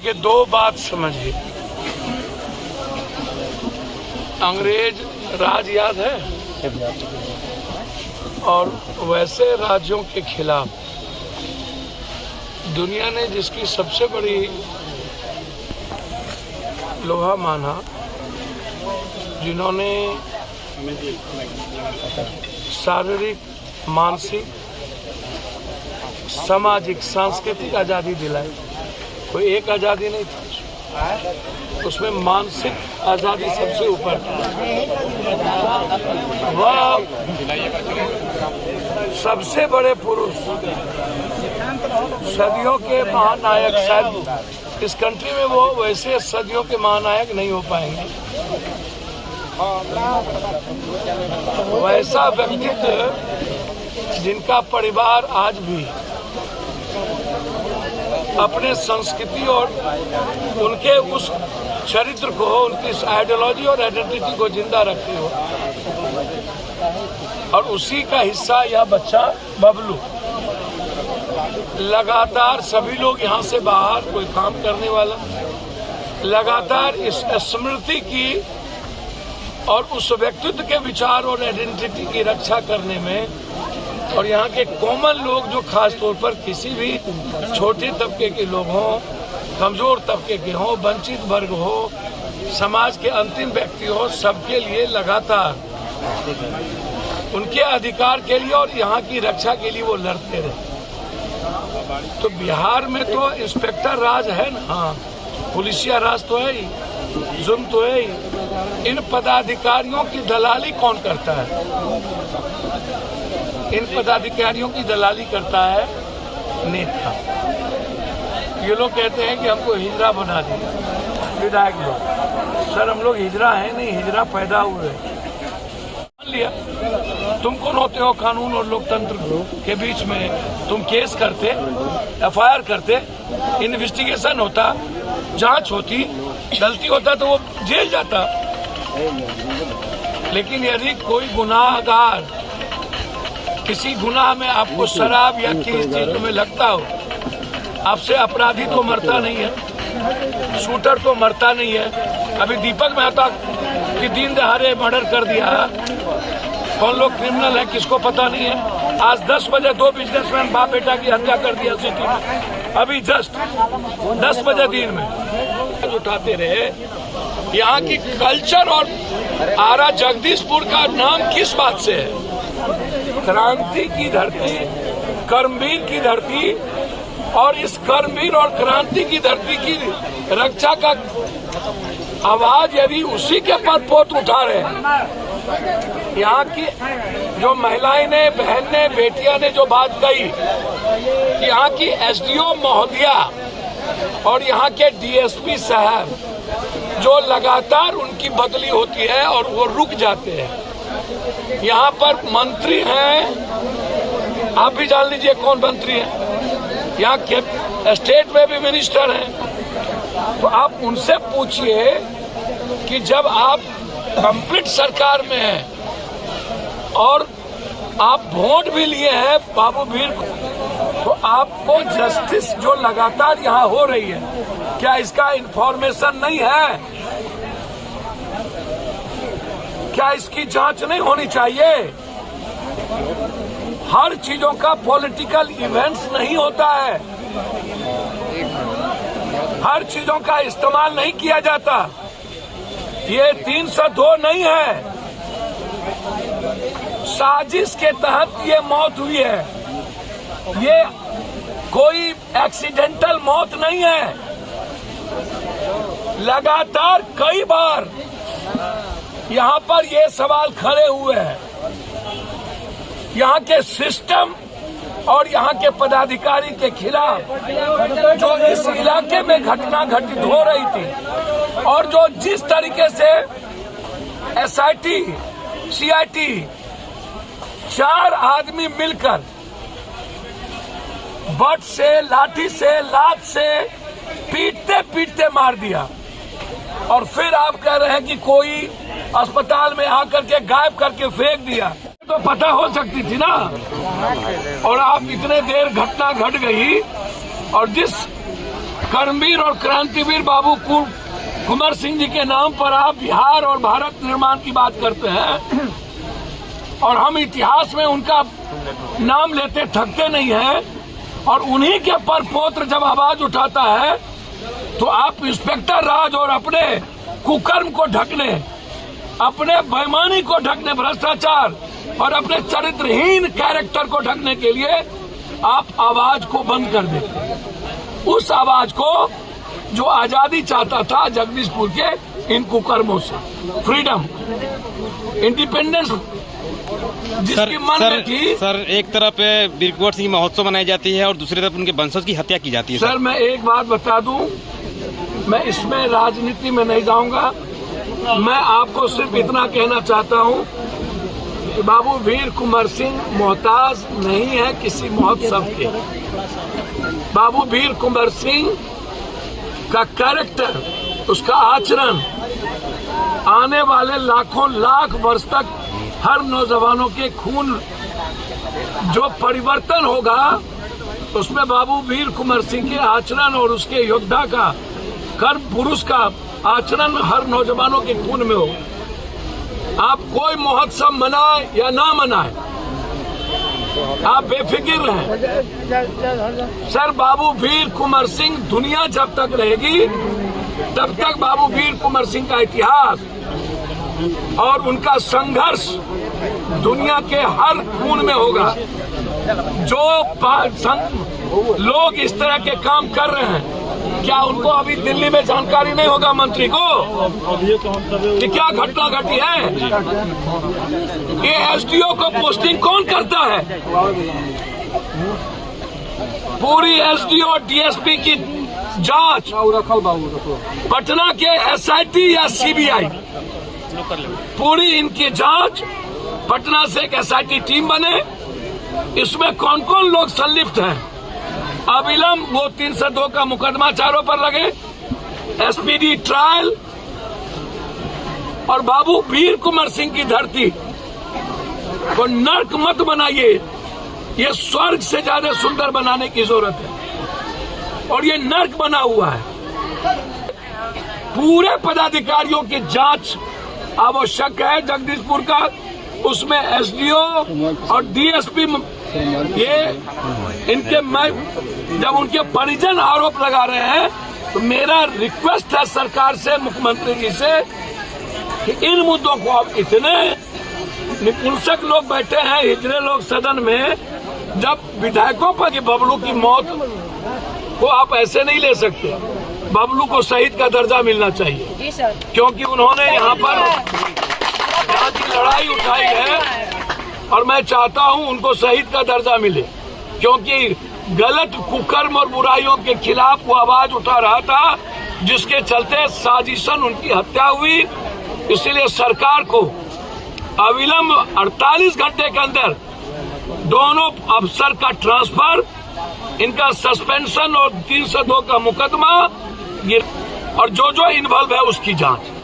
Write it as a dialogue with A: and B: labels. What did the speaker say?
A: कि दो बात समझिए। अंग्रेज राज याद है, और वैसे राज्यों के खिलाफ दुनिया ने जिसकी सबसे बड़ी लोहा माना, जिन्होंने शारीरिक, मानसिक, सामाजिक, सांस्कृतिक आज़ादी दिलाई, कोई एक आज़ादी नहीं थी, उसमें मानसिक आज़ादी सबसे ऊपर थी। वह सबसे बड़े पुरुष, सदियों के महानायक, शायद इस कंट्री में वो वैसे सदियों के महानायक नहीं हो पाएंगे। वैसा व्यक्तित्व जिनका परिवार आज भी अपने संस्कृति और उनके उस चरित्र को, उनकी इस आइडियोलॉजी और आइडेंटिटी को जिंदा रखे हो, और उसी का हिस्सा यह बच्चा बबलू। लगातार सभी लोग यहाँ से बाहर कोई काम करने वाला लगातार इस स्मृति की और उस व्यक्तित्व के विचार और आइडेंटिटी की रक्षा करने में, और यहाँ के कॉमन लोग जो खास तौर पर किसी भी छोटे तबके के लोग हों, कमजोर तबके के हों, वंचित वर्ग हो, समाज के अंतिम व्यक्ति हो, सबके लिए लगातार उनके अधिकार के लिए और यहाँ की रक्षा के लिए वो लड़ते रहे। तो बिहार में तो इंस्पेक्टर राज है ना, हाँ, पुलिसिया राज तो है ही, जुल्म तो है ही। इन पदाधिकारियों की दलाली कौन करता है? इन पदाधिकारियों की दलाली करता है नेता। ये लोग कहते हैं कि हमको हिजरा बना दिया, विधायक लोग। सर, हम लोग हिजरा है नहीं, हिजरा पैदा हुए। मान लिया, तुम कौन होते हो कानून और लोकतंत्र के बीच में? तुम केस करते, एफआईआर करते, इन्वेस्टिगेशन होता, जांच होती, गलती होता तो वो जेल जाता। लेकिन यदि कोई गुनाहगार किसी गुनाह में आपको शराब या किसी चीज में लगता हो, आपसे अपराधी तो मरता नहीं है, शूटर तो मरता नहीं है। अभी दीपक मेहता की दिन दहाड़े मर्डर कर दिया, कौन लोग क्रिमिनल है किसको पता नहीं है। आज 10 बजे 2 बिजनेसमैन बाप बेटा की हत्या कर दिया सिटी में, अभी जस्ट 10 बजे दिन में उठाते रहे। यहाँ की कल्चर और आरा जगदीशपुर का नाम किस बात से है? क्रांति की धरती, कर्मवीर की धरती, और इस कर्मवीर और क्रांति की धरती की रक्षा का आवाज यदि उसी के परपोत उठा रहे हैं। यहाँ की जो महिलाएं ने, बहन ने, बेटियां ने जो बात कही कि यहाँ की एसडीओ महोदया और यहाँ के डीएसपी साहब जो लगातार उनकी बदली होती है और वो रुक जाते हैं। यहाँ पर मंत्री हैं, आप भी जान लीजिए कौन मंत्री हैं, यहाँ के स्टेट में भी मिनिस्टर हैं। तो आप उनसे पूछिए कि जब आप कंप्लीट सरकार में हैं और आप वोट भी लिए हैं बाबू वीर को, तो आपको जस्टिस जो लगातार यहाँ हो रही है, क्या इसका इंफॉर्मेशन नहीं है? क्या इसकी जांच नहीं होनी चाहिए? हर चीजों का पॉलिटिकल इवेंट्स नहीं होता है, हर चीजों का इस्तेमाल नहीं किया जाता। ये 302 नहीं है, साजिश के तहत ये मौत हुई है, ये कोई एक्सीडेंटल मौत नहीं है। लगातार कई बार यहाँ पर ये सवाल खड़े हुए हैं। यहाँ के सिस्टम और यहाँ के पदाधिकारी के खिलाफ जो इस इलाके में घटना घटित हो रही थी, और जो जिस तरीके से एसआईटी, सीआईटी 4 आदमी मिलकर बट से, लाठी से, लात से पीटते पीटते मार दिया, और फिर आप कह रहे हैं कि कोई अस्पताल में आकर के गायब करके फेंक दिया। तो पता हो सकती थी ना, और आप इतने देर घटना घट गई, और जिस कर्मवीर और क्रांतिवीर बाबू कुंवर सिंह जी के नाम पर आप बिहार और भारत निर्माण की बात करते हैं और हम इतिहास में उनका नाम लेते थकते नहीं हैं, और उन्हीं के परपोत्र जब आवाज उठाता है तो आप इंस्पेक्टर राज और अपने कुकर्म को ढकने, अपने बेईमानी को ढकने, भ्रष्टाचार और अपने चरित्रहीन कैरेक्टर को ढकने के लिए आप आवाज को बंद कर देते। उस आवाज को जो आजादी चाहता था जगदीशपुर के इन कुकर्मों से, फ्रीडम, इंडिपेंडेंस जिसकी मन में थी।
B: सर, एक तरफ वीर कुंवर सिंह महोत्सव मनाई जाती है और दूसरी तरफ उनके वंशज की हत्या की जाती है।
A: सर, मैं एक बात बता दूं, मैं इसमें राजनीति में नहीं जाऊंगा। मैं आपको सिर्फ इतना कहना चाहता हूं कि बाबू वीर कुंवर सिंह मोहताज नहीं है किसी महोत्सव के। बाबू वीर कुंवर सिंह का कैरेक्टर, उसका आचरण आने वाले लाखों लाख वर्ष तक हर नौजवानों के खून जो परिवर्तन होगा उसमें बाबू वीर कुंवर सिंह के आचरण और उसके योद्धा का, कर्म पुरुष का आचरण हर नौजवानों के खून में हो। आप कोई महोत्सव मनाए या ना मनाए, आप बेफिक्र रहें। सर, बाबू वीर कुंवर सिंह दुनिया जब तक रहेगी तब तक बाबू वीर कुंवर सिंह का इतिहास और उनका संघर्ष दुनिया के हर खून में होगा। जो लोग इस तरह के काम कर रहे हैं, क्या उनको अभी दिल्ली में जानकारी नहीं होगा मंत्री को कि क्या घटना घटी है? ये एसडीओ को पोस्टिंग कौन करता है? पूरी एसडीओ और डीएसपी की जांच पटना के एसआईटी या सीबीआई, पूरी इनकी जांच पटना से एक एसआईटी टीम बने। इसमें कौन कौन लोग संलिप्त हैं, अविलंब वो 302 का मुकदमा चारों पर लगे, एसपीडी ट्रायल, और बाबू वीर कुंवर सिंह की धरती को नर्क मत बनाइए। ये स्वर्ग से ज्यादा सुंदर बनाने की जरूरत है और ये नर्क बना हुआ है। पूरे पदाधिकारियों की जांच आवश्यक है जगदीशपुर का। उसमें एसडीओ और डीएसपी ये इनके, जब उनके परिजन आरोप लगा रहे हैं तो मेरा रिक्वेस्ट है सरकार से, मुख्यमंत्री जी से, कि इन मुद्दों को आप, इतने निपुंसक लोग बैठे हैं, हिजड़े लोग सदन में, जब विधायकों पर कि बबलू की मौत को आप ऐसे नहीं ले सकते। बबलू को शहीद का दर्जा मिलना चाहिए क्योंकि उन्होंने यहाँ पर की लड़ाई उठाई है और मैं चाहता हूं उनको शहीद का दर्जा मिले, क्योंकि गलत कुकर्म और बुराइयों के खिलाफ वो आवाज उठा रहा था, जिसके चलते साजिशन उनकी हत्या हुई। इसीलिए सरकार को अविलंब 48 घंटे के अंदर दोनों अफसर का ट्रांसफर, इनका सस्पेंशन और 302 का मुकदमा और जो इन्वॉल्व है उसकी जांच।